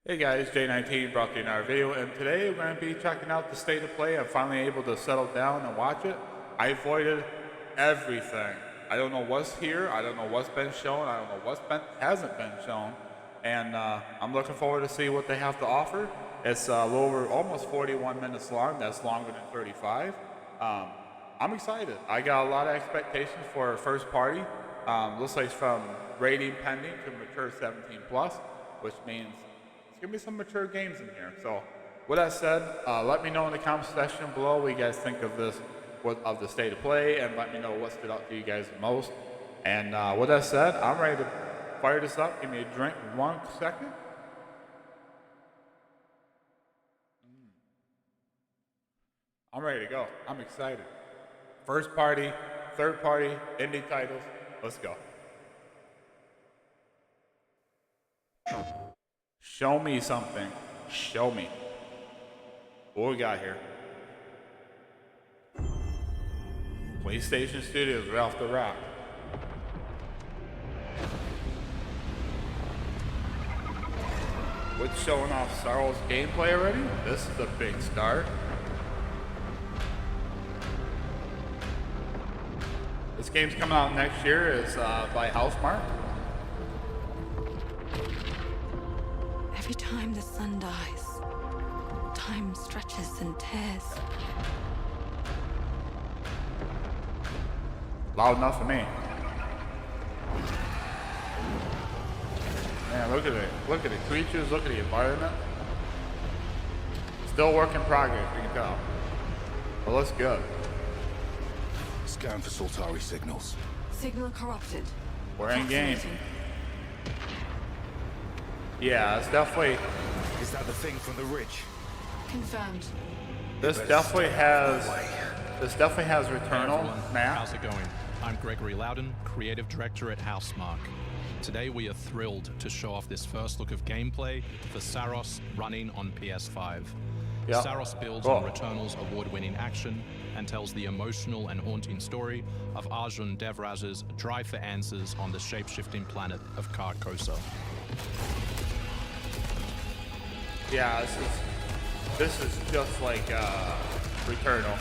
Hey guys, J19 brought you another video, and today we're going to be checking out the state of play. I'm finally able to settle down and watch it. I avoided everything. I don't know what's here, I don't know what's been shown, I don't know what's hasn't been shown, and I'm looking forward to see what they have to offer. It's a little over almost 41 minutes long. That's longer than 35. I'm excited. I got a lot of expectations for first party. Looks like it's from rating pending to mature 17 plus, which means give me some mature games in here. So with that said, let me know in the comment section below what you guys think of this, of the state of play, and let me know what stood out to you guys the most. And with that said, I'm ready to fire this up. Give me a drink 1 second. I'm ready to go. I'm excited. First party, third party, indie titles. Let's go. Show me something. Show me. What we got here? PlayStation Studios right off the rack. What's showing off Star Wars gameplay already? This is a big start. This game's coming out next year. It's by Housemarque. Every time the sun dies, time stretches and tears. Loud enough for me. Man, look at it. Look at the creatures, look at the environment. Still work in progress, you can tell. But looks good. Scan for Soltari signals. Signal corrupted. We're in game. Yeah, it's definitely. Is that the thing from the ridge? Confirmed. This definitely has Returnal. Hey Matt. how's it going? I'm Gregory Loudon, Creative Director at Housemarque. Today we are thrilled to show off this first look of gameplay for Saros running on PS5. Yep. Saros builds Cool. on Returnal's award-winning action and tells the emotional and haunting story of Arjun Devraz's drive for answers on the shape-shifting planet of Carcosa. Yeah, this is just like Returnal,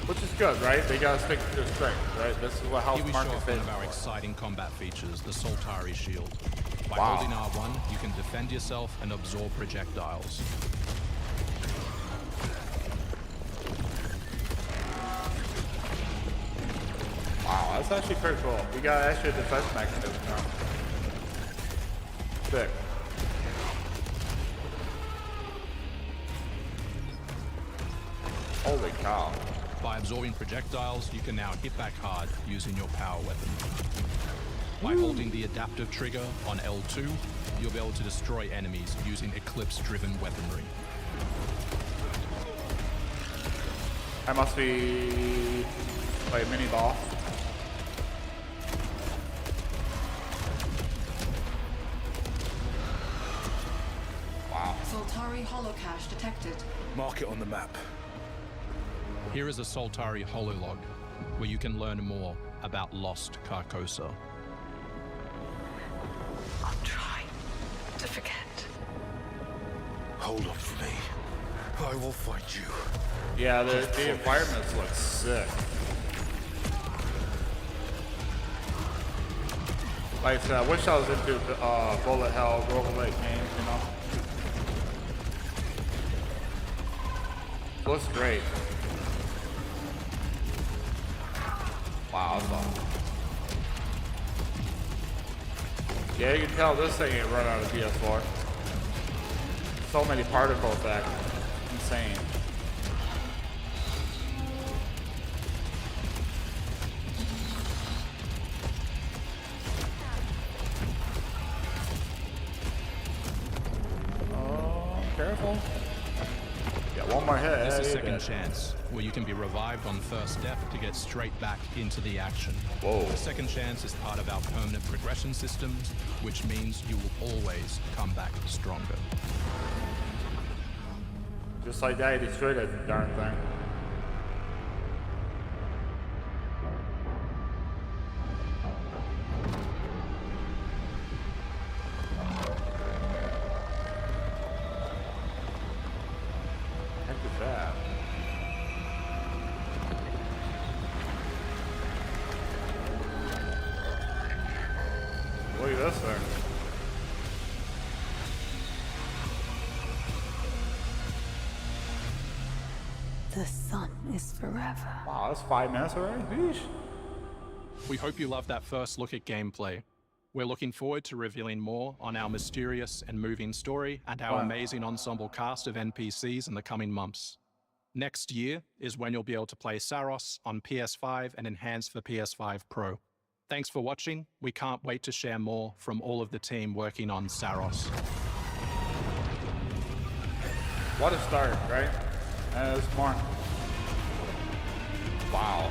which is good, right? They gotta stick to their strength, right? This is what Here we show Housemarque is off one famous of our for. exciting combat features, the Soltari shield. By Wow. holding R1, you can defend yourself and absorb projectiles. Wow, that's actually pretty cool. We got extra defense mechanism now. Sick. Holy cow. By absorbing projectiles, you can now hit back hard using your power weapon. By holding the adaptive trigger on L2, you'll be able to destroy enemies using Eclipse-driven weaponry. That must be like a mini boss. Wow. Soltari holocache detected. Mark it on the map. Here is a Soltari hololog, where you can learn more about lost Carcosa. I'll try to forget. Hold up for me. I will find you. Yeah, the environments look sick. Like I said, I wish I was into bullet hell, roguelike games, you know? Looks great. Wow, that's awesome. Yeah, you can tell this thing ain't run out of PS4. So many particle effects. Insane. Oh, careful. Got one more hit. This is Hey, Second dead. Chance, where you can be revived on first death to get straight back into the action. Whoa. The Second Chance is part of our permanent progression systems, which means you will always come back stronger. Just like that, he destroyed that darn thing. sick. The sun is forever. Wow, that's 5 minutes already? Yeesh. We hope you loved that first look at gameplay. We're looking forward to revealing more on our mysterious and moving story and our Wow. amazing ensemble cast of NPCs in the coming months. Next year is when you'll be able to play Saros on PS5 and enhanced for PS5 Pro. Thanks for watching. We can't wait to share more from all of the team working on Saros. What a start, right? There's more. Wow.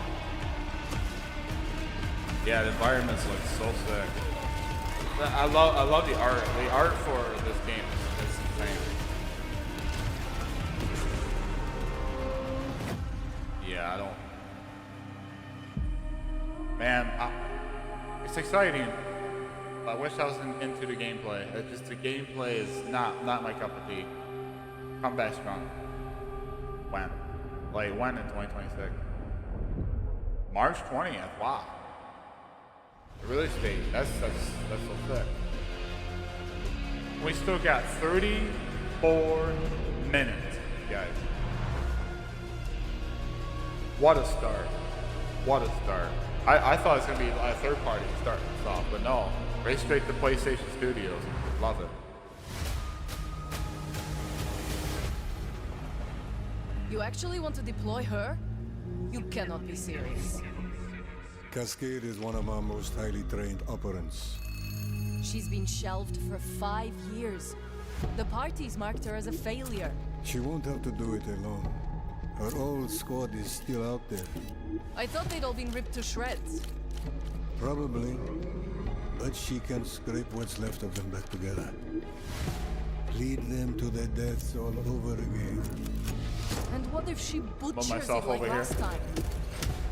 Yeah, the environments look so sick. I love the art. The art for this game is insane. Yeah, I don't. Man, it's exciting. I wish I was into the gameplay. It's just the gameplay is not my cup of tea. Come back strong. When? Like when in 2026? March 20th. Wow. The release date. That's so sick. We still got 34 minutes, guys. What a start. What a start. I thought it was going to be a third party starting this off, but no. Right straight to PlayStation Studios. Love it. You actually want to deploy her? You cannot be serious. Cascade is one of our most highly trained operants. She's been shelved for 5 years. The parties marked her as a failure. She won't have to do it alone. Her old squad is still out there. I thought they'd all been ripped to shreds. Probably. But she can scrape what's left of them back together. Lead them to their deaths all over again. And what if she butchers it myself like over here. last time?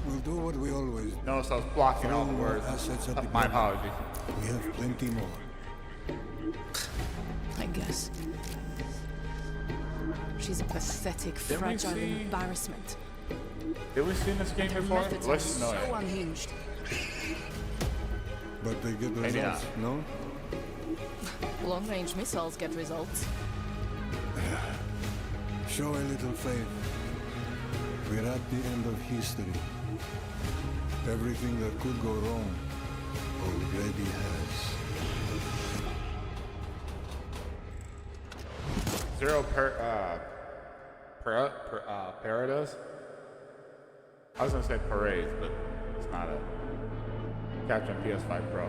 We'll do what we always do. Notice I was blocking all the Throw more words. assets at the My ground. apologies. We have plenty more. I guess. She's a pathetic, we fragile see- embarrassment. Did we see this game Her before? methods are Looks so familiar. unhinged. But they get Maybe results, no? Long-range missiles get results. Show a little faith. We're at the end of history. Everything that could go wrong already has. Zero Parados? I was gonna say parades, but it's not it. Captain PS5 Pro.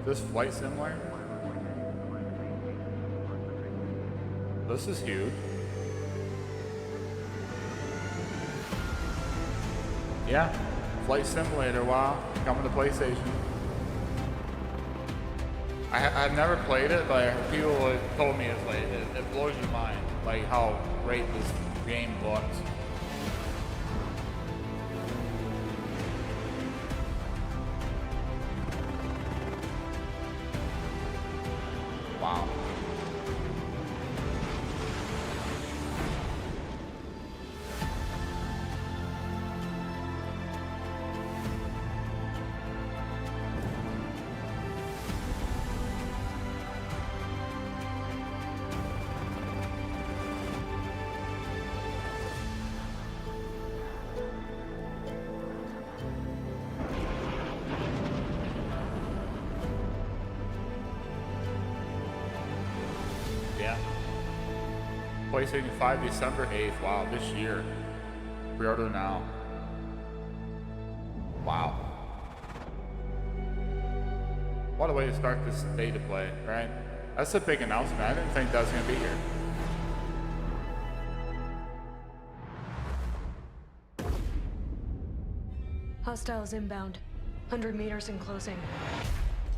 Is this flight simulator? This is huge. Yeah, flight simulator. Wow, coming to PlayStation. I've never played it, but people have told me it's like it blows your mind, like how great this game looks. Wow. Yeah. PlayStation 5 December 8th. Wow, this year. Pre-order now. Wow. What a way to start this day to play, right? That's a big announcement. I didn't think that was going to be here. Hostiles inbound. 100 meters in closing.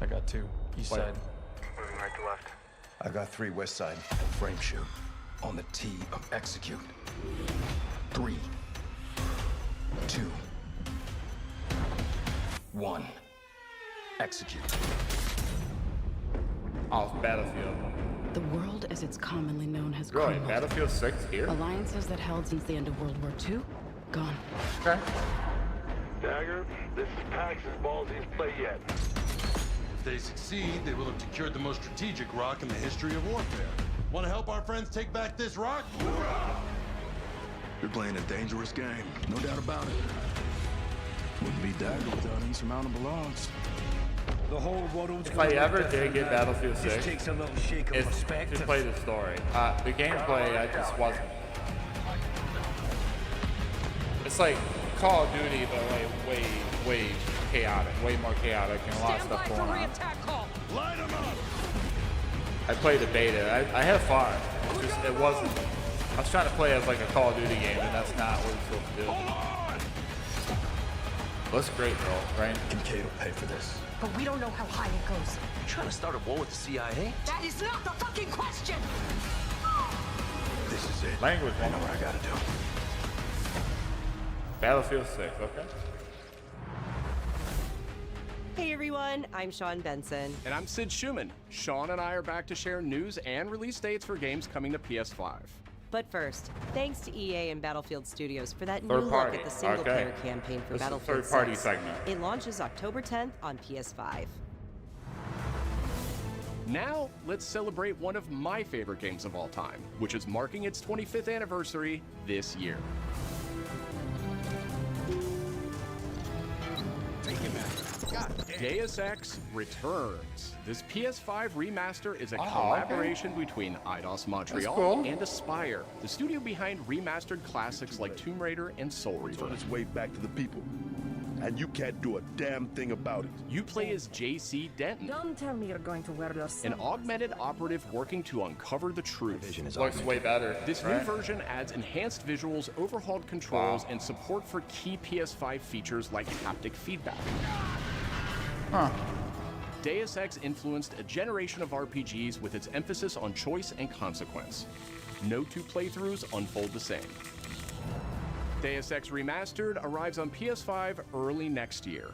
I got 2. East Wait. side. Moving right to left. I got 3 west side. Frame shoot. On the T of execute. 3, 2, 1. Execute. Oh, it's Battlefield. The world as it's commonly known has Really? crumbled. Battlefield 6 here? Alliances that held since the end of World War II, gone. Okay. Dagger, this is Pax's ballsiest play yet. they succeed, they will have secured the most strategic rock in the history of warfare. Want to help our friends take back this rock? You're playing a dangerous game, no doubt about it. Wouldn't be Dagger without insurmountable odds. The whole world. If I ever did get Battlefield 6, takes a little shake of it's respect. to play the story. The gameplay, I just wasn't. It's like Call of Duty, but way chaotic, way more chaotic, and a lot of stuff going on. Light 'em up! I played the beta. I had fun. It wasn't. I was trying to play as like a Call of Duty game, and that's not what it's supposed to do. Looks great, though, right? Kincaid will pay for this. But we don't know how high it goes. You trying to start a war with the CIA? That is not the fucking question! This is it. Language. I know what I gotta do. Battlefield 6, okay. Hey everyone, I'm Sean Benson. And I'm Sid Schumann. Sean and I are back to share news and release dates for games coming to PS5. But first, thanks to EA and Battlefield Studios for that new Third look party. at the single-player Okay. campaign for This is Battlefield third party 6. segment. It launches October 10th on PS5. Now, let's celebrate one of my favorite games of all time, which is marking its 25th anniversary this year. Deus Ex returns. This PS5 remaster is a collaboration between Eidos Montreal cool. and Aspyr, the studio behind remastered classics like Tomb Raider and Soul Reaver. On its way back to the people. And you can't do a damn thing about it. You play as J.C. Denton, Don't tell me you're going to wear your an augmented operative working to uncover the truth. Looks way better. This new version adds enhanced visuals, overhauled controls, and support for key PS5 features like haptic feedback. Huh. Deus Ex influenced a generation of RPGs with its emphasis on choice and consequence. No two playthroughs unfold the same. Deus Ex Remastered arrives on PS5 early next year.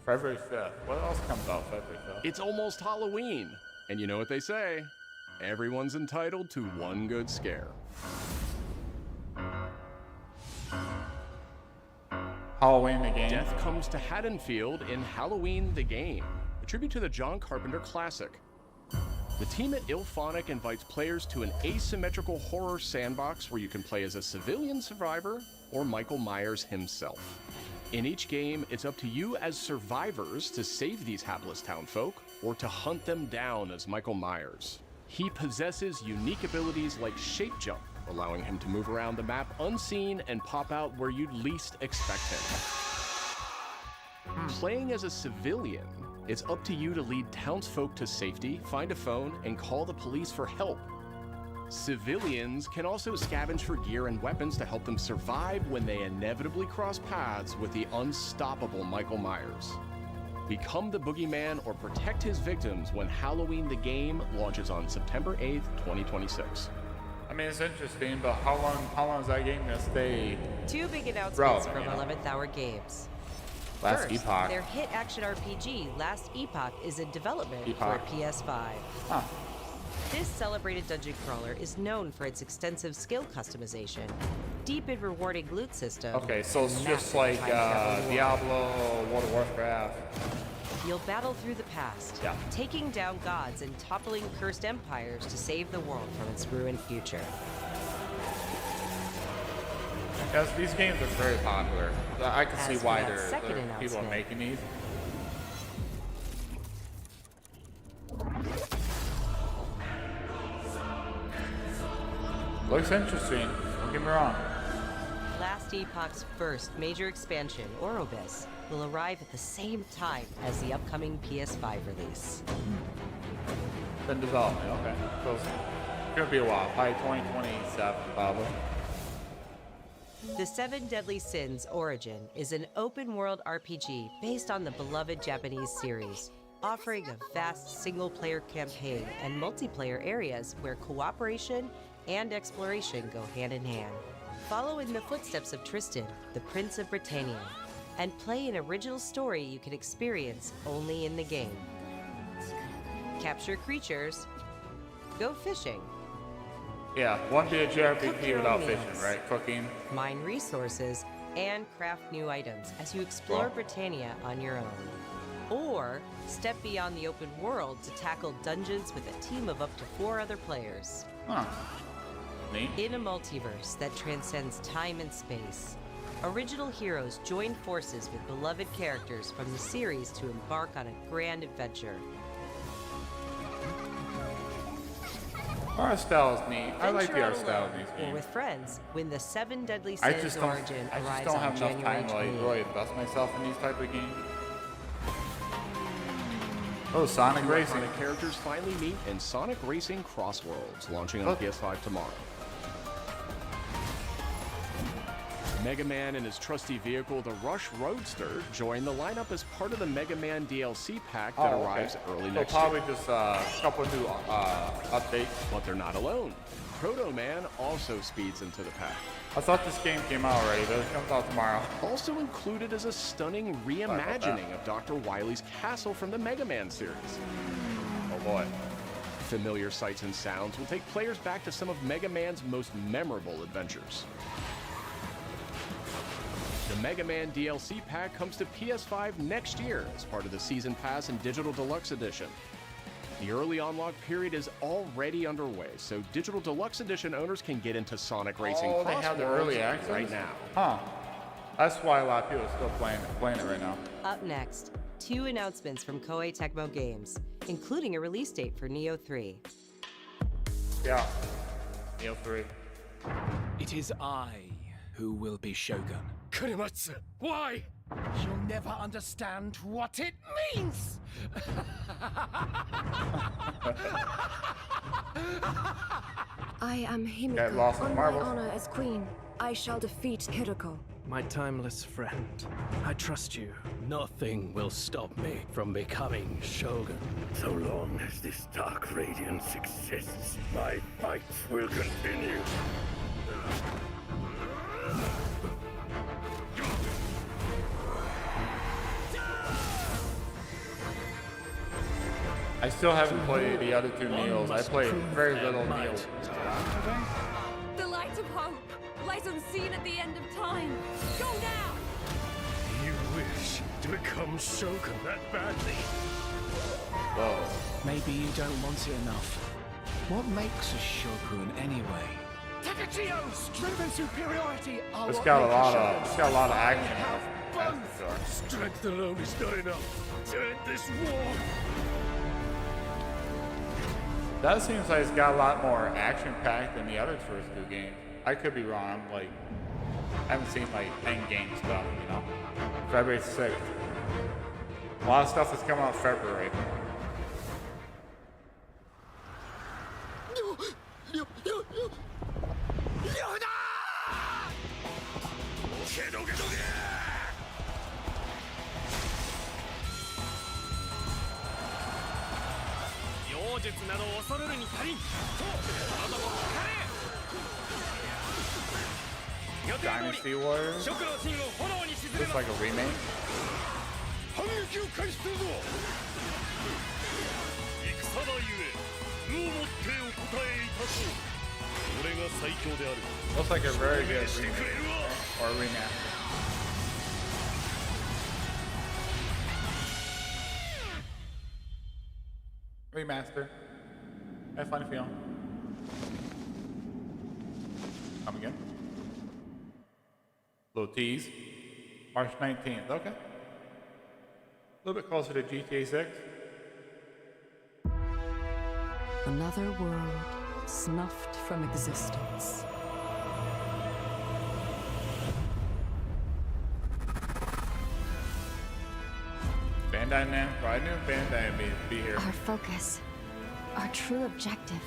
February 5th. What else comes out February 5th? It's almost Halloween, and you know what they say, everyone's entitled to one good scare. Halloween the game. Death comes to Haddonfield in Halloween the Game, a tribute to the John Carpenter classic. The team at IllFonic invites players to an asymmetrical horror sandbox where you can play as a civilian survivor or Michael Myers himself. In each game, it's up to you as survivors to save these hapless townfolk or to hunt them down as Michael Myers. He possesses unique abilities like shape jump, allowing him to move around the map unseen and pop out where you'd least expect him. Playing as a civilian, it's up to you to lead townsfolk to safety, find a phone, and call the police for help. Civilians can also scavenge for gear and weapons to help them survive when they inevitably cross paths with the unstoppable Michael Myers. Become the boogeyman or protect his victims when Halloween the Game launches on September 8th, 2026. I mean, it's interesting, but how long is that game gonna stay? Two big announcements relevant, from you know? 11th Hour Games. Last First, Epoch. their hit action RPG, Last Epoch, is in development Epoch. for PS5. Huh. This celebrated dungeon crawler is known for its extensive skill customization, deep and rewarding loot system. Okay, so it's and just massive like time travel lore. Diablo, World of Warcraft. You'll battle through the past, Yeah. taking down gods and toppling cursed empires to save the world from its ruined future. Yes, these games are very popular. I can see As for why that second people are announcement- making these. Looks interesting. Don't get me wrong. Last Epoch's first major expansion, Orobis, will arrive at the same time as the upcoming PS5 release. Been development, okay. So it's gonna be a while. Probably 2027, probably. The Seven Deadly Sins Origin is an open-world RPG based on the beloved Japanese series, offering a vast single-player campaign and multiplayer areas where cooperation and exploration go hand in hand. Follow in the footsteps of Tristan, the Prince of Britannia, and play an original story you can experience only in the game. Capture creatures, go fishing, Yeah, one be a Cook JRPG your without own fishing, meals. right? Cooking. mine resources, and craft new items as you explore Wow. Britannia on your own. Or step beyond the open world to tackle dungeons with a team of up to 4 other players. Huh. Neat. In a multiverse that transcends time and space, original heroes join forces with beloved characters from the series to embark on a grand adventure. Art style is neat. I like the art Venture style out of these alone games. or with friends when the 7 Deadly I Sins just origin don't arrives have on enough January time to like 28th. really invest myself in these type of games. Oh, Sonic 2 Racing. iconic characters finally meet in Sonic Racing Cross Worlds, launching on Oh. PS5 tomorrow. Mega Man and his trusty vehicle, the Rush Roadster, join the lineup as part of the Mega Man DLC pack that arrives early So next probably year. just a couple new updates. But they're not alone. Proto Man also speeds into the pack. I thought this game came out already, but it comes out tomorrow. Also included is a stunning reimagining of Dr. Wily's castle from the Mega Man series. Oh boy. Familiar sights and sounds will take players back to some of Mega Man's most memorable adventures. The Mega Man DLC pack comes to PS5 next year as part of the Season Pass and Digital Deluxe Edition. The early unlock period is already underway, so Digital Deluxe Edition owners can get into Sonic Racing Oh, they Cross have the Worlds early access right now. Huh. That's why a lot of people are still playing it right now. Up next, 2 announcements from Koei Tecmo Games, including a release date for Neo 3. Yeah. Neo 3. It is I who will be Shogun. Kurimatsu, why? You'll never understand what it means! I am Got lost Himiko. in On my marbles. honor as queen, I shall defeat Hiroko. My timeless friend, I trust you. Nothing will stop me from becoming Shogun. So long as this dark radiance exists, my fights will continue. I still haven't played the other 2 Neos. I played very little Neo. The light of hope lies unseen at the end of time. Go now! You wish to become Shogun that badly? Whoa. Maybe you don't want it enough. What makes a Shogun anyway? Takachio! Strength and superiority are It's what got a make lot Shogun. of action. Have That's both. for sure. Strength alone is not enough to end this war. That seems like it's got a lot more action packed than the other first 2 games. I could be wrong. I'm like, I haven't seen like end game stuff, you know. February 6th. A lot of stuff is coming out in February. Dynasty Warriors? Looks like a remake. 反撃を開始するぞ。戦だゆえ、武をもってお答えいたそう。俺が最強である。 Looks like a very good remake. Or remaster. Remaster. I have a funny feeling. Come again. Little tease. March 19th. Okay. A little bit closer to GTA 6. Another world snuffed from existence. Bandai Namco. I knew Bandai would be here. Our focus, our true objective,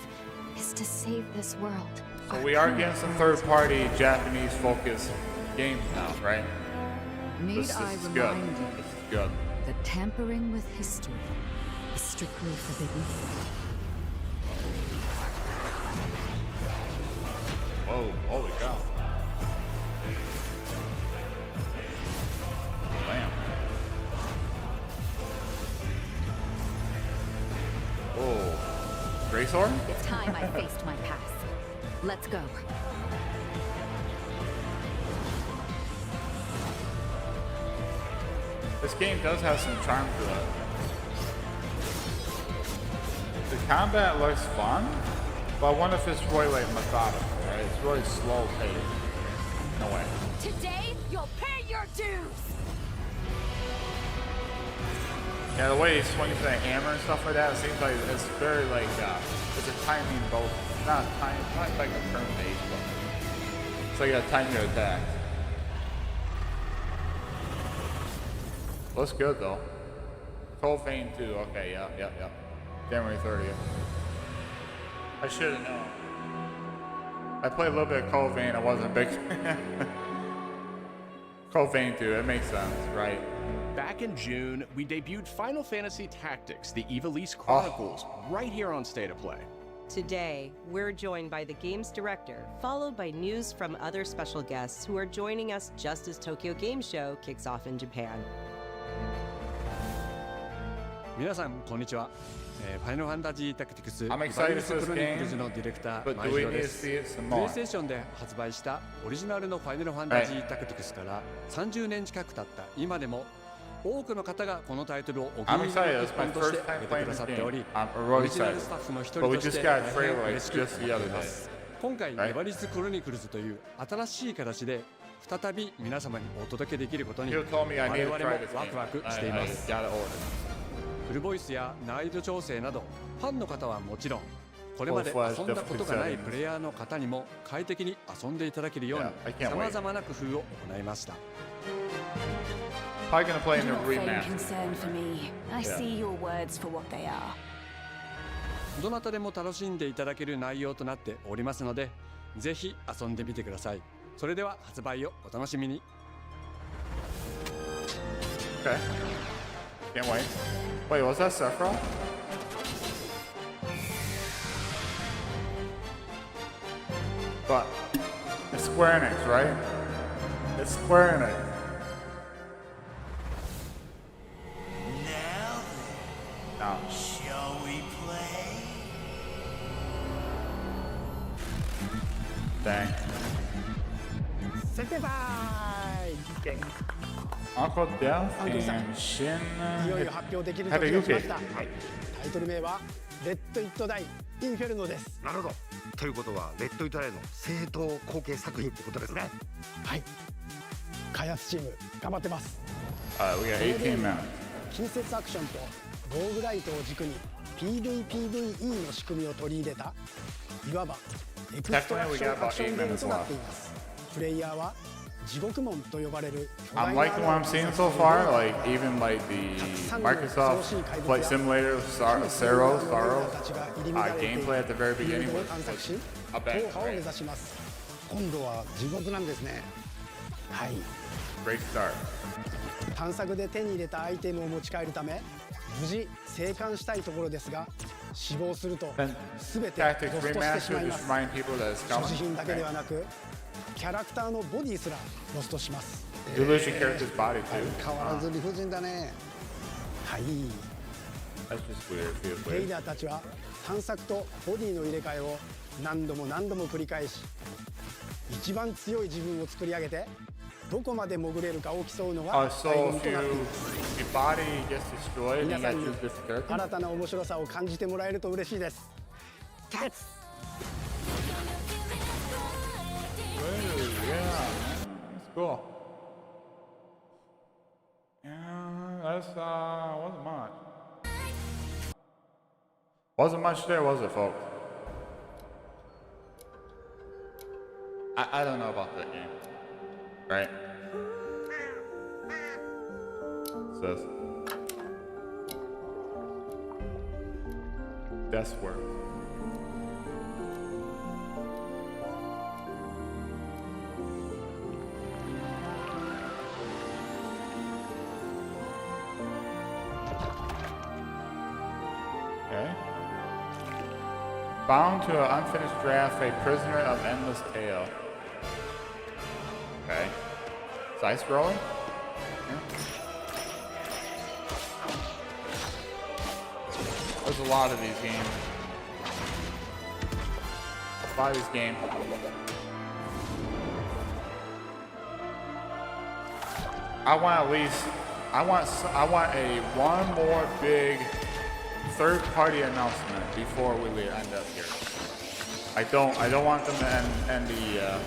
is to save this world. So we are getting some third-party Japanese-focused games now, right? Need This I is remind good. you This is good. that tampering with history is strictly forbidden? Whoa, holy cow. Bam. Whoa. Gray sword? It's time I faced my past. Let's go. This game does have some charm to it. The combat looks fun, but I wonder if it's really like methodical, right? It's really slow paced. No way. Today, you'll pay your dues! Yeah, the way he swings that hammer and stuff like that, it seems like it's very like, it's a timing both, not like a turn based, but it's like a time your attack. Looks good though. Cold Vein 2, okay, yeah. January 30th. I should have known. I played a little bit of Cold Vein, I wasn't a big fan. Cold Vein 2, it makes sense, right? Back in June, we debuted Final Fantasy Tactics, the Ivalice Chronicles, right here on State of Play. Today, we're joined by the game's director, followed by news from other special guests who are joining us just as Tokyo Game Show kicks off in Japan. 皆さんこんにちは。ファイナルファンタジータクティクス I'm バイ excited オス for ク this ロニクル game, ズのディレクタ but ー do 前 we 城 need で to す。 see it some プレイ more? ステーションで発売したオリジナルのファイナルファンタジータクティクスから30年近く経った今でも多くの方がこのタイトルをお気に入りの一本として挙げてくださっており、オリジナルスタッフの一人として大変嬉しく思っています。今回ネバリスクロニクルズという新しい形で再び皆様にお届けできることに我々もワクワクしています。フルボイスや難易度調整などファンの方はもちろんこれまで遊んだことがないプレイヤーの方にも快適に遊んでいただけるようにさまざまな工夫を行いました。Probably gonna play in the Not vain remaster. concern for me. I see your words for what they are. どなたでも楽しんでいただける内容となっておりますので、ぜひ遊んでみてください。それでは発売をお楽しみに。Okay. Can't wait. Wait, was that Sephiroth? But it's Square Enix, right? It's Square Enix. Now then, shall we play? Dang. September! Uncle Death and Shin いよいよ発表できる時が来ました。 Hadayuki. タイトル名はレッド・イット・ダイ・インフェルノです。なるほど。ということはレッド・イット・ダイの正当後継作品ってことですね。はい。開発チーム頑張ってます。We got 18 minutes. 近接アクションとローグライトを軸に PVPVE の仕組みを取り入れたいわばエクストラクションアクションゲームとなっています。プレイヤーは地獄門と呼ばれる I'm liking what I'm seeing so far. Like even like the Microsoft Flight Simulator, Saros, gameplay at the very beginning was a bang. 踏破を目指します。今度は地獄なんですね。はい。 Great start. 探索で手に入れたアイテムを持ち帰るため無事生還したいところですが死亡すると全てロストしてしまいます。所持品だけではなくキャラクターのボディすらロストします。You lose your character's body too. 変わらず理不尽だね。はい。 That's just weird. Feels レイ weird. ダーたちは探索とボディの入れ替えを何度も何度も繰り返し一番強い自分を作り上げてどこまで潜れるかを競うのが So 醍醐味 if となっています。 your body gets destroyed, you 皆さ gotta んに choose different character. 新たな面白さを感じてもらえると嬉しいです。キャッツ Yeah, that's cool. Yeah, that's wasn't much. Wasn't much there, was it, folks? I don't know about that game. Right? What's this? Death's Work. Okay. Bound to an unfinished draft, a prisoner of endless tale. Okay. Side scrolling? Yeah. There's a lot of these games. A lot of these games. I want at least I want a one more big third-party announcement before we end up here. I don't want them to end the.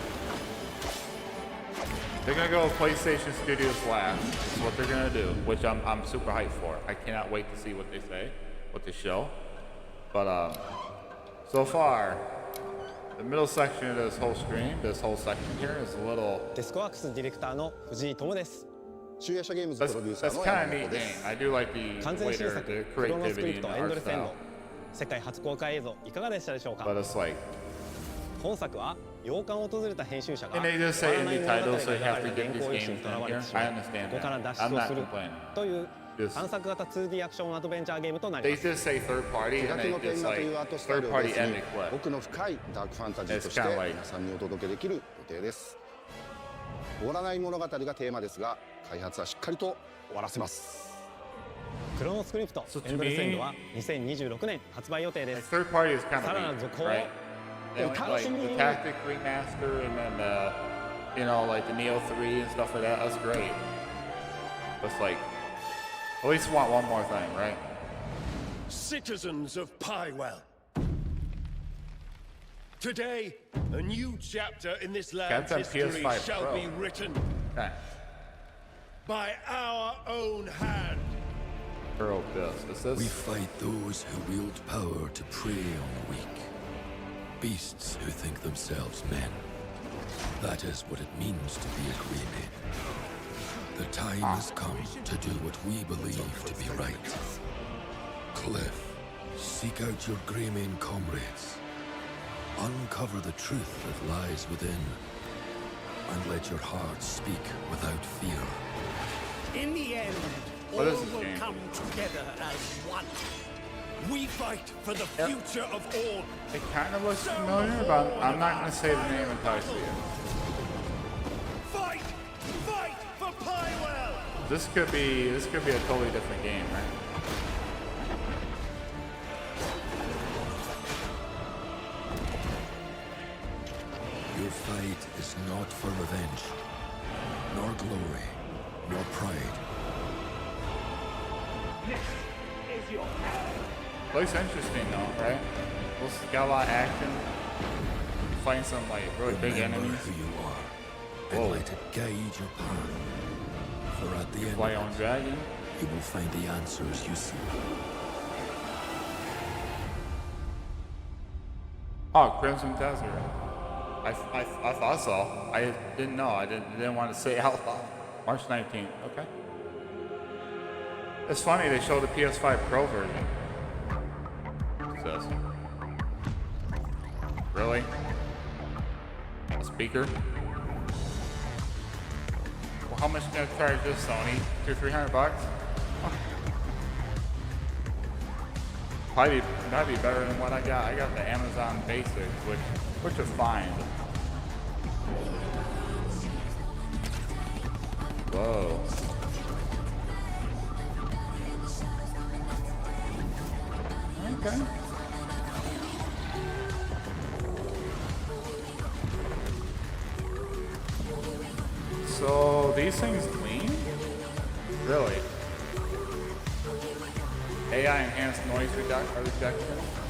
They're gonna go with PlayStation Studios last. That's what they're gonna do, which I'm super hyped for. I cannot wait to see what they say, what they show. But so far, the middle section of this whole stream, this whole section here, is a little. デスコワークスディレクターの藤井智です。 That's kind of neat game. I do like the later the creativity and the art style. 世界初公開映像いかがでしたでしょうか。 But it's like. 本作は洋館を訪れた編集者が And they just say indie titles, so you have to get these games in here. I understand that. I'm not complaining. という探索型 2D アクションアドベンチャーゲームとなります。 They just say third party, and they just like third party ending clip. 奥の深いダークファンタジーとして皆さんにお届けできる予定です。終わらない物語がテーマですが、開発はしっかりと終わらせます。クロノスクリプトエンドレスエンドは2026年発売予定です。 Third party is kind of さらなる続報を like the Tactic remaster and then you know like the Neo 3 and stuff like that. That's great. But it's like at least want one more thing, right? Citizens of Pywell. Today, a new chapter in this land's history shall be written by our own hand. We fight those who wield power to prey on the weak. Beasts who think themselves men. That is what it means to be a Greyman. The time has come to do what we believe to be right. Cliff, seek out your Greyman comrades. Uncover the truth that lies within. And let your heart speak without fear. In the end, all will come together as one. We fight for the future of all. It kind of looks familiar, but I'm not going to say the name until I see it. Fight! Fight for Pywell! This could be a totally different game, right? Your fight is not for revenge, nor glory, nor pride. This is your hour. Looks interesting though, right? It's got a lot of action. Fighting some like really big enemies. Who you are, and let it guide your path. For at the end Fly on dragon. You will find the answers you seek. Oh, Crimson Desert. I thought so. I didn't know. I didn't want to say it out loud. March 19th. Okay. It's funny they showed the PS5 Pro version. Says. Really? A speaker? Well, how much is gonna charge this, Sony? $200-300 bucks? Probably that'd be better than what I got. I got the Amazon Basics, which is fine. Whoa. Okay. So these things lean? Really? AI enhanced noise reduction,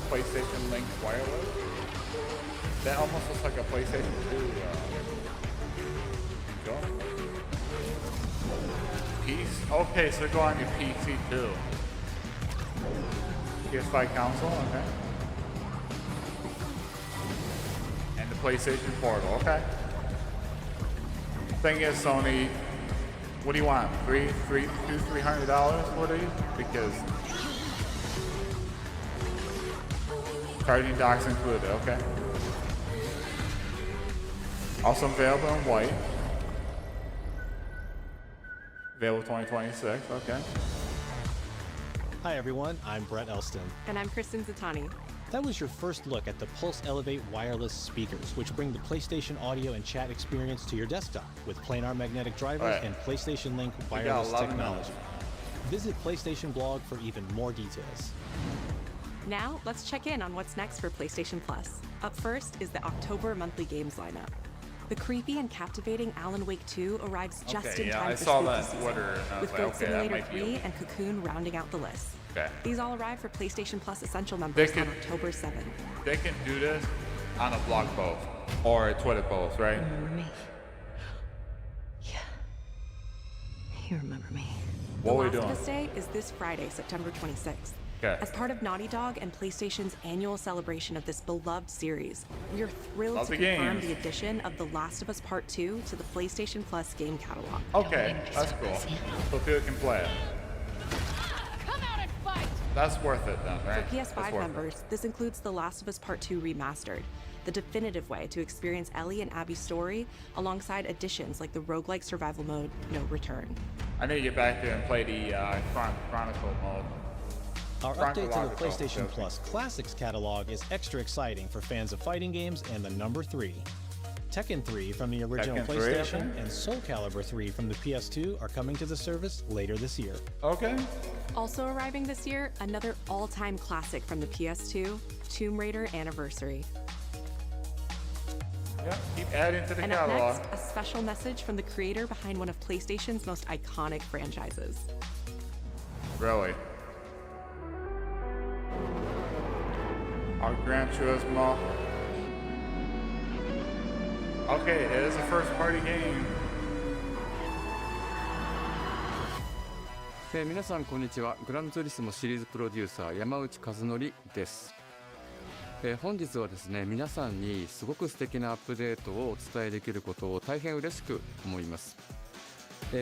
PlayStation Link wireless. That almost looks like a PlayStation 2 controller. Piece? Okay, so go on your PC too. PS5 console, okay. And the PlayStation Portal, okay. Thing is, Sony, what do you want? $300 for these? Because charging docks included, okay. Also available in white. Available 2026, okay. Hi everyone, I'm Brett Elston. And I'm Kristen Zatani. That was your first look at the Pulse Elevate wireless speakers, which bring the PlayStation audio and chat experience to your desktop with planar magnetic drivers and PlayStation Link wireless technology. Visit PlayStation blog for even more details. Now, let's check in on what's next for PlayStation Plus. Up first is the October monthly games lineup. The creepy and captivating Alan Wake 2 arrives just in time for saw spooky that season, Twitter, with Goat Simulator 3 and Cocoon rounding out the list. Okay. These all arrive for PlayStation Plus Essential members on October 7th. They can do this on a blog post or a Twitter post, right? Remember me? Yeah. You remember me. What are we The doing? Last of Us Day is this Friday, September 26th. Okay. As part of Naughty Dog and PlayStation's annual celebration of this beloved series, we are thrilled Love to the confirm games. the addition of The Last of Us Part 2 to the PlayStation Plus game catalog. Okay, that's cool. So people can play it. Come out and fight! That's worth it then, right? For That's PS5 worth members, this includes The Last of Us Part 2 Remastered, the definitive way to experience Ellie and Abby's story, alongside additions like the roguelike survival mode, No Return. I need to get back there and play the Chronicle mode. Our update to the Chronological, PlayStation okay. Plus Classics catalog is extra exciting for fans of fighting games and the number 3. Tekken 3 from the original Tekken 3, PlayStation okay. and Soul Calibur 3 from the PS2 are coming to the service later this year. Okay. Also arriving this year, another all-time classic from the PS2, Tomb Raider Anniversary. Yeah, keep adding to the And up catalog. next, a special message from the creator behind one of PlayStation's most iconic franchises. Really? Our Gran Turismo. Okay, it is a first-party game. 皆さんこんにちは。グランツーリスモシリーズプロデューサー山内和則です。本日はですね、皆さんにすごく素敵なアップデートをお伝えできることを大変嬉しく思います。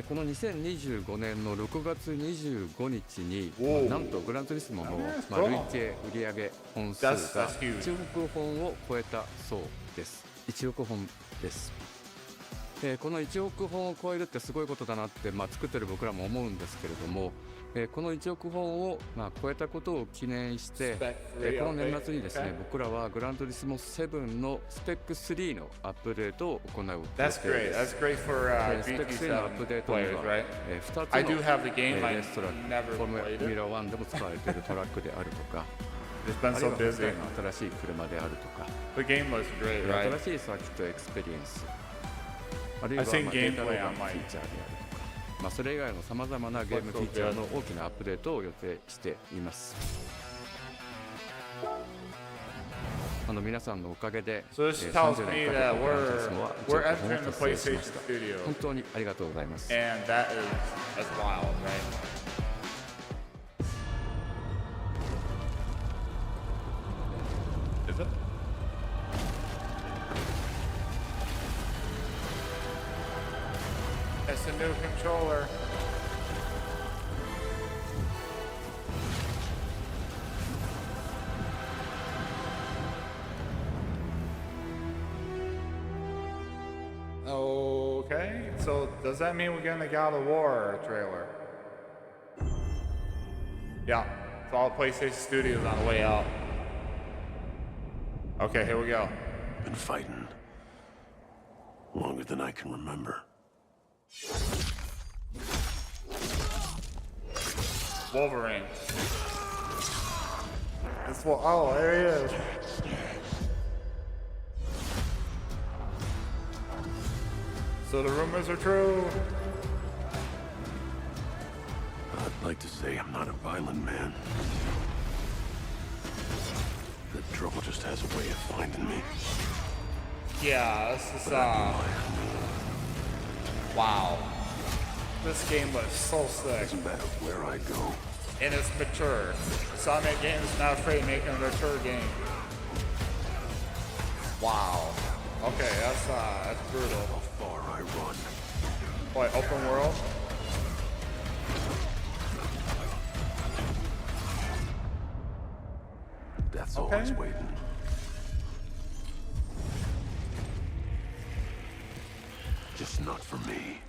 この2025年の6月25日に、なんとグランツーリスモの、累計売上本数が1億本を超えたそうです。1億本です。この1億本を超えるってすごいことだなって、作ってる僕らも思うんですけれども、この1億本を、超えたことを記念して、この年末にですね、僕らはグラントリスモ7のスペック3のアップデートを行う予定です。That's great. That's great for スペック3のアップデー GT7 トに players, は、 right? 2つ I do の have the game. I レーストラック、 never フォーミ played ュラ it. 1でも使われているトラックであるとか、 It's been あるい so は busy. 現在の新しい車であるとか、 The game was great, right? 新しいサーキットエクスペリエンス、あるいは I've seen データロ gameplay ーガ on ン my フィーチャーであるとか、それ以外のさまざまなゲームフィーチャーの大きなアップデートを予定しています。皆さんのおかげで、So this tells me that we're entering the 達成し PlayStation ました。 Studio. 本当にありがとうございます。 And that's wild, right? Is it? It's a new controller. Okay, so does that mean we're getting a God of War trailer? Yeah, it's all PlayStation Studios on the way out. Okay, here we go. Been fighting longer than I can remember. Wolverine. Oh, there he is. So the rumors are true. I'd like to say I'm not a violent man. The trouble just has a way of finding me. Yeah, this is wow. This game was so sick. Doesn't matter where I go. And it's mature. Sonic Games not afraid of making a mature game. Wow. Okay, that's brutal. How far I run. What, open world? Death's always waiting. Just not for me.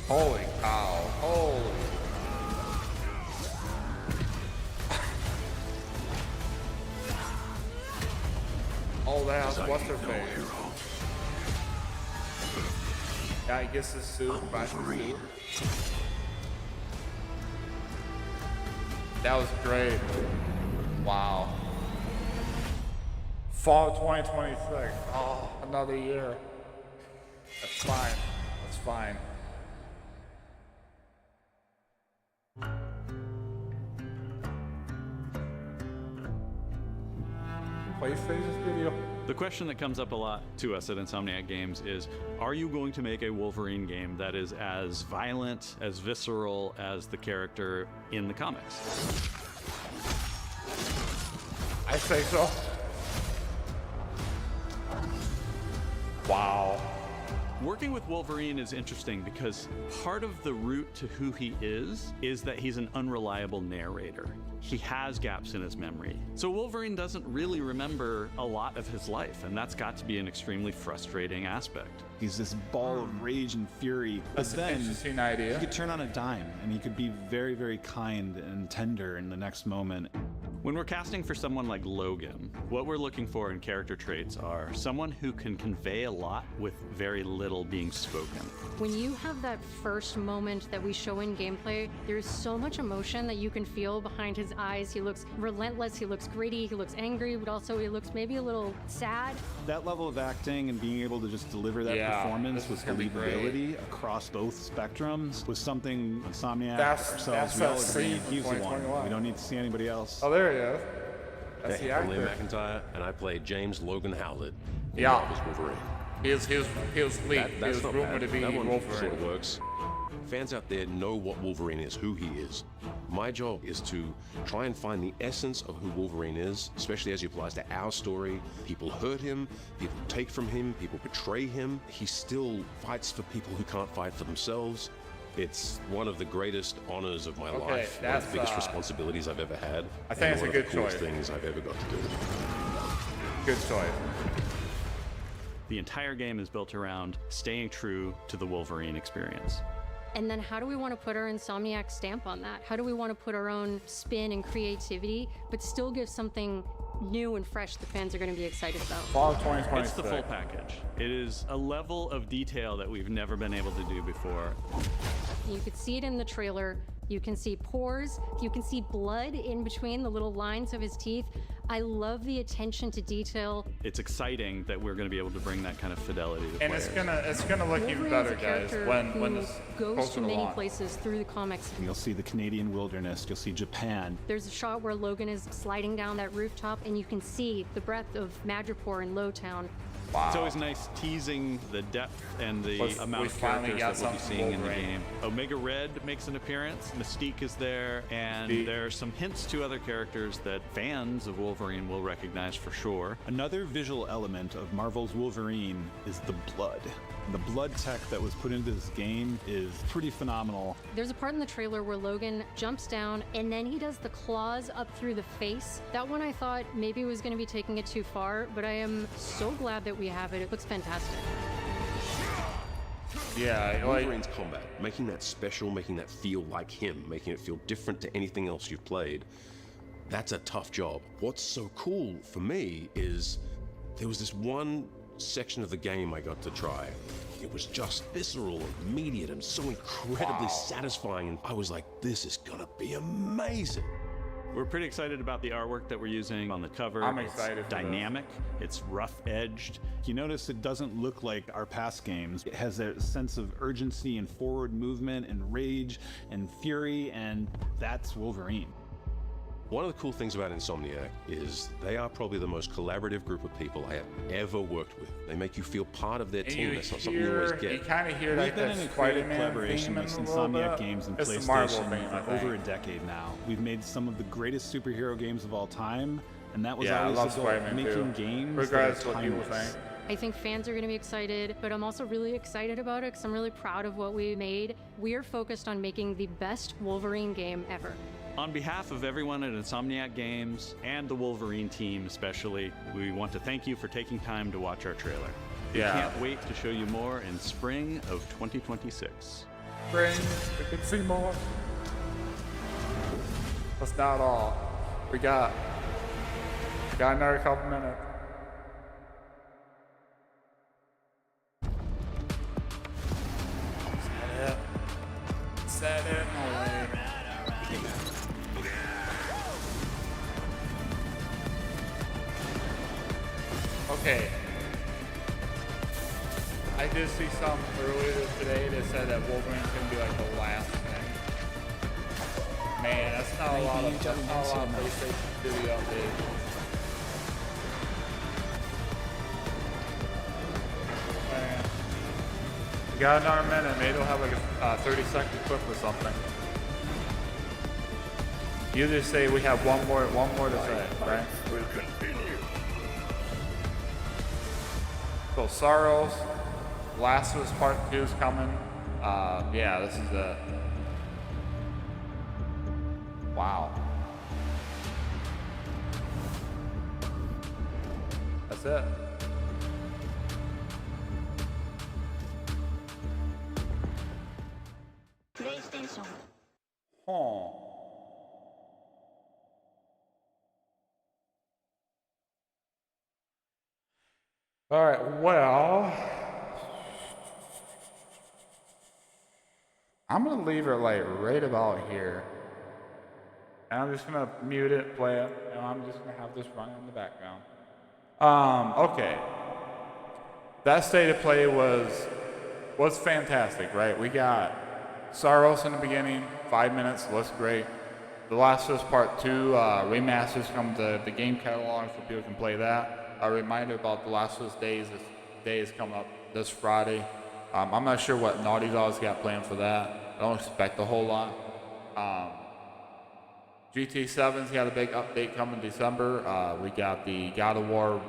Holy cow. Holy. Oh, that's what's her face? Yeah, he gets his suit, buys his suit. That was great. Wow. Fall 2026. Oh, another year. That's fine. That's fine. PlayStation Studio. The question that comes up a lot to us at Insomniac Games is, are you going to make a Wolverine game that is as violent, as visceral as the character in the comics? I say so. Wow. Working with Wolverine is interesting because part of the route to who he is that he's an unreliable narrator. He has gaps in his memory. So Wolverine doesn't really remember a lot of his life, and that's got to be an extremely frustrating aspect. He's this ball of rage and fury. That's an interesting idea. He could turn on a dime, and he could be very, very kind and tender in the next moment. When we're casting for someone like Logan, what we're looking for in character traits are someone who can convey a lot with very little being spoken. When you have that first moment that we show in gameplay, there's so much emotion that you can feel behind his eyes. He looks relentless, he looks gritty, he looks angry, but also he looks maybe a little sad. That level of acting and being able to just deliver that performance with believability across both spectrums was something Insomniac ourselves, we all agreed he's the one. We don't need to see anybody else. Oh, there he is. That's the I'm actor. Liam McIntyre, and I played James Logan Howlett in Yeah. Marvel's Wolverine. He was leaked. He was rumored to be that one Wolverine. sort of works. Fans out there know what Wolverine is, who he is. My job is to try and find the essence of who Wolverine is, especially as he applies to our story. People hurt him, people take from him, people betray him. He still fights for people who can't fight for themselves. It's one of the greatest honors of my life, one of the biggest responsibilities I've ever had. I think it's a good one of the coolest choice. things I've ever got to do. Good choice. The entire game is built around staying true to the Wolverine experience. And then how do we want to put our Insomniac stamp on that? How do we want to put our own spin and creativity, but still give something new and fresh the fans are going to be excited about? Fall 2026. It's the full package. It is a level of detail that we've never been able to do before. You could see it in the trailer. You can see pores. You can see blood in between the little lines of his teeth. I love the attention to detail. It's exciting that we're going to be able to bring that kind of fidelity to And players. it's gonna look even better, guys, when this goes closer to to many launch. places through the comics. You'll see the Canadian wilderness, you'll see Japan. There's a shot where Logan is sliding down that rooftop, and you can see the breadth of Madripoor in Lowtown. Wow. It's always nice teasing the depth and the We amount of finally characters that got we'll be something seeing in the Wolverine. game. Omega Red makes an appearance, Mystique is there, and there are some hints to other characters that fans of Wolverine will recognize for sure. Another visual element of Marvel's Wolverine is the blood. The blood tech that was put into this game is pretty phenomenal. There's a part in the trailer where Logan jumps down and then he does the claws up through the face. That one I thought maybe was going to be taking it too far, but I am so glad that we have it. It looks fantastic. Yeah, Wolverine's combat, making that special, making that feel like him, making it feel different to anything else you've played, that's a tough job. What's so cool for me is there was this one section of the game I got to try. It was just visceral and immediate and so incredibly satisfying, and I was like, this is gonna be amazing. We're pretty excited about the artwork that we're using on the cover. I'm excited for dynamic, it's rough-edged. You notice it doesn't look like our past games. It has a sense of urgency and forward movement and rage and fury, and that's Wolverine. One of the cool things about Insomniac is they are probably the most collaborative group of people I have ever worked with. They make you feel part of their And team. you That's not something you always get. You kind of hear We've like been that in a creative Spider-Man collaboration theme with in a little Insomniac bit. Games and It's the Marvel PlayStation theme, I for over a think. decade now. We've made some of the greatest superhero games of all time, and that was Yeah, I always love the goal, Spider-Man making too. games Regardless that are of what people timeless. think. I think fans are going to be excited, but I'm also really excited about it because I'm really proud of what we made. We're focused on making the best Wolverine game ever. On behalf of everyone at Insomniac Games and the Wolverine team especially, we want to thank you for taking time to watch our trailer. We Yeah. can't wait to show you more in spring of 2026. Spring, we can see more. That's not all. We got another couple minutes. Set it away. Okay. I did see some earlier today that said that Wolverine's gonna be like the last thing. Man, that's not a lot of PlayStation Studio updates. Man. We got another minute. Maybe they'll have like a 30-second clip or something. You just say we have one more to say, right? Will continue. So Sorrows, Last of Us Part 2 is coming. Yeah, this is the. Wow. That's it. PlayStation. Huh. All right, well, I'm gonna leave it like right about here. And I'm just gonna mute it, play it, and I'm just gonna have this running in the background. Okay. That state of play was fantastic, right? We got Saros in the beginning, 5 minutes, looks great. The Last of Us Part 2 remasters come to the game catalog so people can play that. A reminder about The Last of Us Day is coming up this Friday. I'm not sure what Naughty Dog's got planned for that. I don't expect a whole lot. GT7's got a big update coming in December. We got the God of War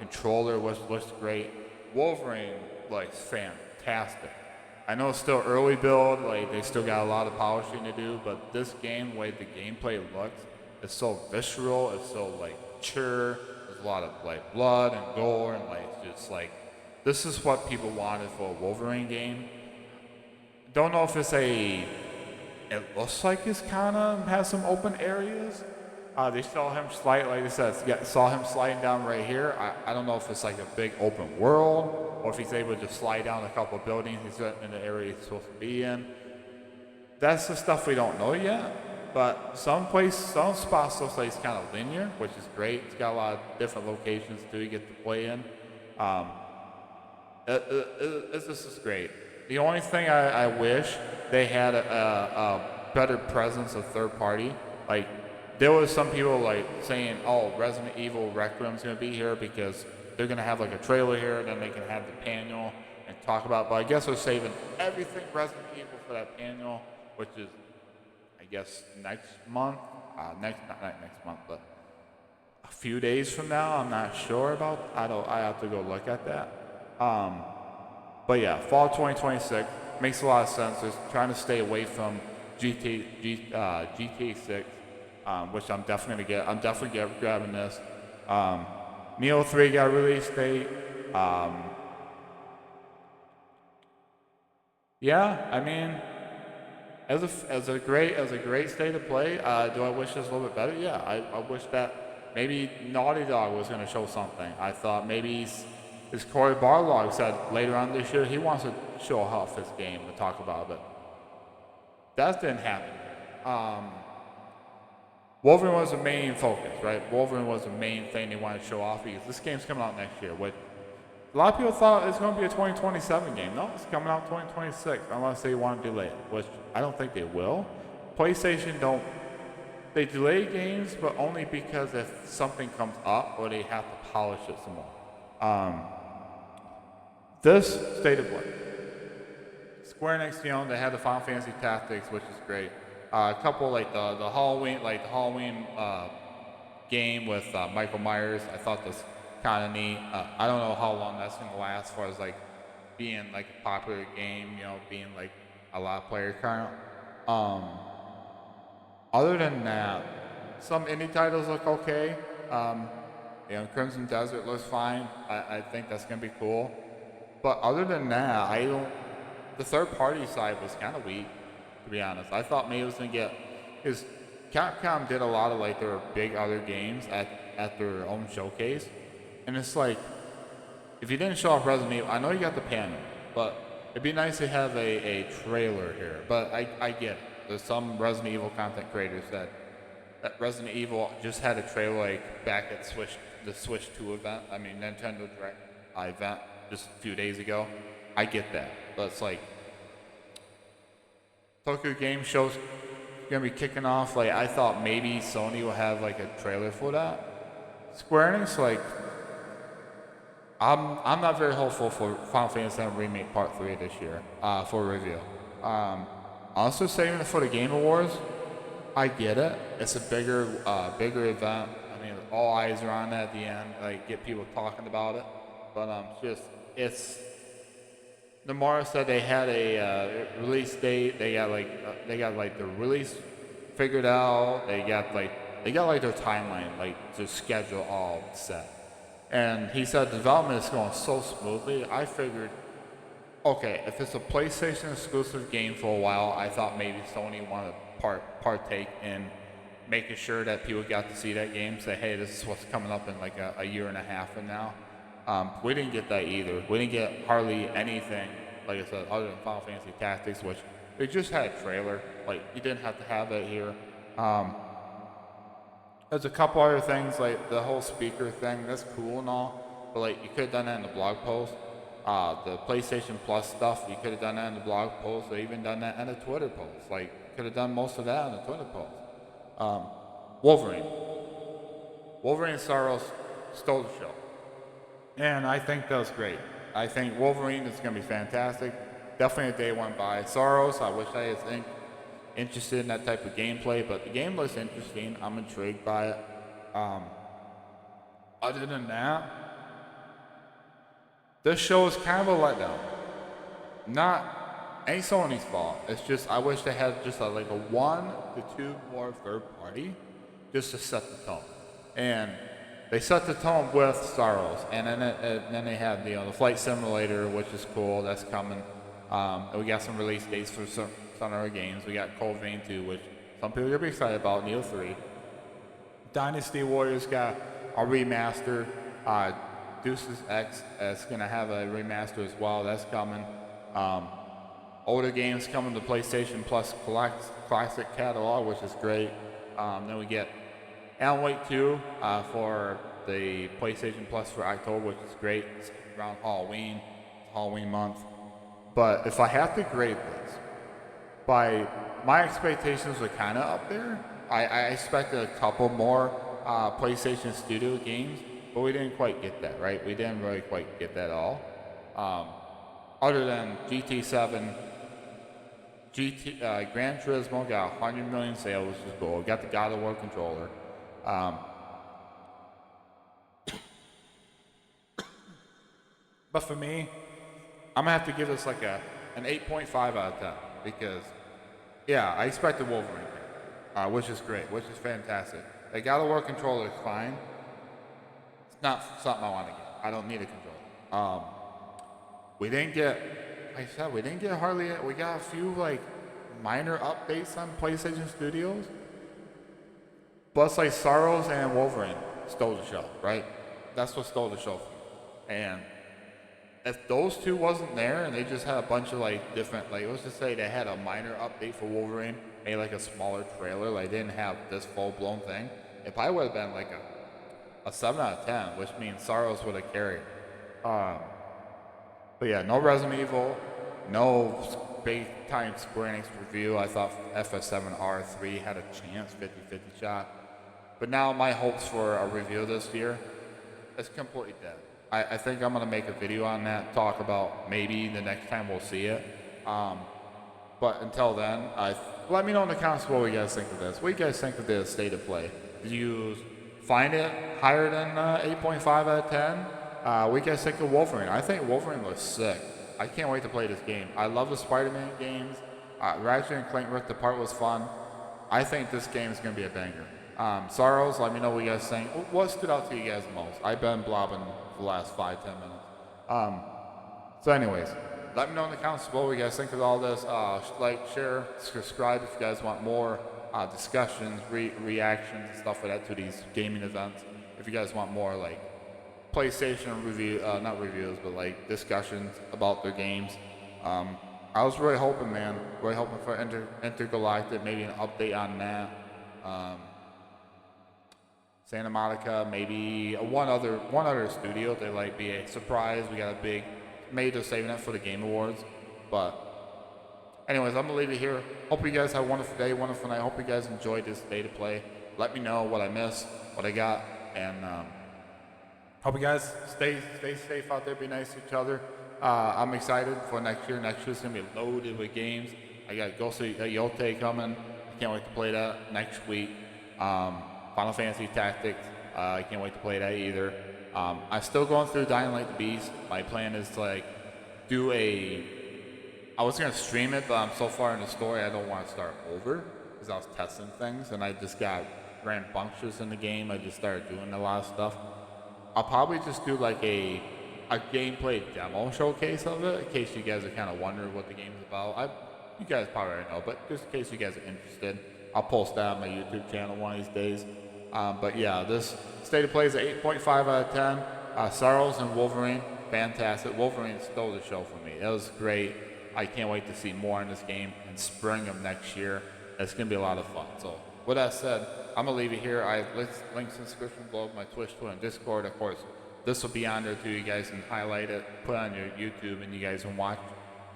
controller, which looks great. Wolverine looks fantastic. I know it's still early build, like they still got a lot of polishing to do, but this game, the way the gameplay looks, it's so visceral, it's so like mature. There's a lot of like blood and gore and like just like this is what people wanted for a Wolverine game. Don't know if it looks like it's kind of has some open areas. They saw him like they said, saw him sliding down right here. I don't know if it's like a big open world or if he's able to just slide down a couple of buildings he's in the area he's supposed to be in. That's the stuff we don't know yet. But some spots looks like it's kind of linear, which is great. It's got a lot of different locations too you get to play in. This is great. The only thing I wish they had a better presence of third party. Like there was some people like saying, "Oh, Resident Evil Requiem's gonna be here because they're gonna have like a trailer here, then they can have the panel and talk about." But I guess they're saving everything Resident Evil for that panel, which is, I guess, next month. Not next month, but a few days from now. I'm not sure about. I have to go look at that. But yeah, fall 2026 makes a lot of sense. Just trying to stay away from GTA 6, which I'm definitely gonna get. I'm definitely grabbing this. Neo 3 got a release date. Yeah, I mean, as a great state of play, do I wish this a little bit better? Yeah, I wish that maybe Naughty Dog was gonna show something. I thought maybe. As Corey Barlog said later on this year, he wants to show off his game and talk about it. That didn't happen. Wolverine was the main focus, right? Wolverine was the main thing they wanted to show off because this game's coming out next year. Which a lot of people thought it's going to be a 2027 game. No, it's coming out 2026 unless they want to delay it, which I don't think they will. PlayStation they delay games, but only because if something comes up or they have to polish it some more. This state of play. Square Enix, they had the Final Fantasy Tactics, which is great. A couple like the Halloween game with Michael Myers. I thought this kind of neat. I don't know how long that's gonna last, as far as like being like a popular game, being like a lot of player count. Other than that, some indie titles look okay. Crimson Desert looks fine. I think that's gonna be cool. But other than that, the third party side was kind of weak, to be honest. I thought maybe it was going to get, because Capcom did a lot of like their big other games at their own showcase. And it's like, if you didn't show off Resident Evil, I know you got the panel, but it'd be nice to have a trailer here. But I get it. There's some Resident Evil content creators that Resident Evil just had a trailer like back at the Switch 2 event. I mean, Nintendo Direct event just a few days ago. I get that, but it's like Tokyo Game Show's gonna be kicking off. Like I thought maybe Sony will have like a trailer for that. Square Enix, like I'm not very hopeful for Final Fantasy VII Remake Part 3 this year for a review. Also saving it for the Game Awards. I get it. It's a bigger event. I mean, all eyes are on it at the end. Like get people talking about it. But it's. Nomura said they had a release date. They got like the release figured out. They got like their timeline, like their schedule all set. And he said development is going so smoothly. I figured, okay, if it's a PlayStation exclusive game for a while, I thought maybe Sony wanted to partake in making sure that people got to see that game. Say, hey, this is what's coming up in like a year and a half from now. We didn't get that either. We didn't get hardly anything, like I said, other than Final Fantasy Tactics, which they just had a trailer. Like, you didn't have to have it here. There's a couple other things, like the whole speaker thing, that's cool and all, but like, you could have done that in the blog post. The PlayStation Plus stuff, you could have done that in the blog post, or even done that in a Twitter post. Like, you could have done most of that in the Twitter post. Wolverine and Saros stole the show. And I think that was great. I think Wolverine is going to be fantastic. Definitely a day went by. Saros, I wish I was interested in that type of gameplay, but the game looks interesting. I'm intrigued by it. Other than that, this show is kind of a letdown. Ain't Sony's fault. It's just I wish they had just like a 1 to 2 more third party just to set the tone. And they set the tone with Saros, and then they have the flight simulator, which is cool. That's coming. And we got some release dates for some of our games. We got Cold Vein 2, which some people are gonna be excited about. Neo 3. Dynasty Warriors got a remaster. Deuces X is gonna have a remaster as well. That's coming. Older games coming to PlayStation Plus Classic Catalog, which is great. Then we get Alan Wake 2 for the PlayStation Plus for October, which is great. It's around Halloween month. But if I have to grade this, by my expectations were kind of up there. I expected a couple more PlayStation Studio games, but we didn't quite get that, right? We didn't really quite get that all. Other than GT7, Gran Turismo got 100 million sales, which is cool. Got the God of War controller. But for me, I'm gonna have to give this like an 8.5 out of 10 because, yeah, I expected Wolverine, which is great, which is fantastic. The God of War controller is fine. It's not something I want to get. I don't need a controller. We didn't get, like I said, we got a few like minor updates on PlayStation Studios. But it's like Saros and Wolverine stole the show, right? That's what stole the show from me. And if those two wasn't there and they just had a bunch of like different, like let's just say they had a minor update for Wolverine, made like a smaller trailer, like they didn't have this full-blown thing, it probably would have been like a 7 out of 10, which means Saros would have carried. But yeah, no Resident Evil, no big-time Square Enix review. I thought FF7R3 had a chance, 50-50 shot. But now my hopes for a review this year is completely dead. I think I'm going to make a video on that, talk about maybe the next time we'll see it. But until then, let me know in the comments what you guys think of this. What do you guys think of the state of play? Did you find it higher than 8.5 out of 10? What do you guys think of Wolverine? I think Wolverine looks sick. I can't wait to play this game. I love the Spider-Man games. Ratchet and Clank Rift Apart was fun. I think this game is going to be a banger. Saros, let me know what you guys think. What stood out to you guys the most? I've been blobbing for the last 5-10 minutes. So anyways, let me know in the comments below what you guys think of all this. Like, share, subscribe if you guys want more discussions, reactions, and stuff like that to these gaming events. If you guys want more like PlayStation review, not reviews, but like discussions about their games. I was really hoping, man, for Intergalactic, maybe an update on that. Santa Monica, maybe one other studio. They like be a surprise. We got a big, maybe they're saving it for the Game Awards. But anyways, I'm gonna leave it here. Hope you guys have a wonderful day, wonderful night. Hope you guys enjoyed this State of Play. Let me know what I missed, what I got, and hope you guys stay safe out there. Be nice to each other. I'm excited for next year. Next year's gonna be loaded with games. I got Ghost of Yote coming. I can't wait to play that next week. Final Fantasy Tactics. I can't wait to play that either. I'm still going through Dying Light the Beast. My plan is to like do I was gonna stream it, but I'm so far in the story I don't want to start over because I was testing things and I just got rambunctious in the game. I just started doing a lot of stuff. I'll probably just do like a gameplay demo showcase of it in case you guys are kind of wondering what the game's about. You guys probably already know, but just in case you guys are interested, I'll post that on my YouTube channel one of these days. But yeah, this State of Play is an 8.5 out of 10. Sorrows and Wolverine, fantastic. Wolverine stole the show for me. It was great. I can't wait to see more in this game in spring of next year. It's going to be a lot of fun. So with that said, I'm going to leave it here. I have links in the description below, my Twitch, Twitter, and Discord. Of course, this will be on there too. You guys can highlight it, put it on your YouTube, and you guys can watch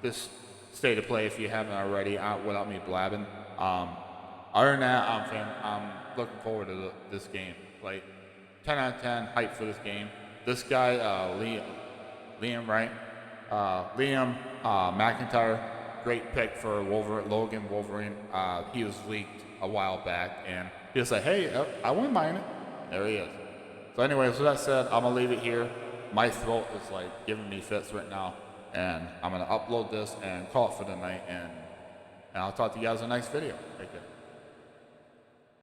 this State of Play if you haven't already without me blabbing. Other than that, I'm looking forward to this game. Like 10 out of 10, hype for this game. This guy, Liam, right? Liam McIntyre, great pick for Logan Wolverine. He was leaked a while back, and he was like, hey, I wouldn't mind it. There he is. So anyways, with that said, I'm going to leave it here. My throat is like giving me fits right now, and I'm going to upload this and call it for the night, and I'll talk to you guys in the next video. Take care.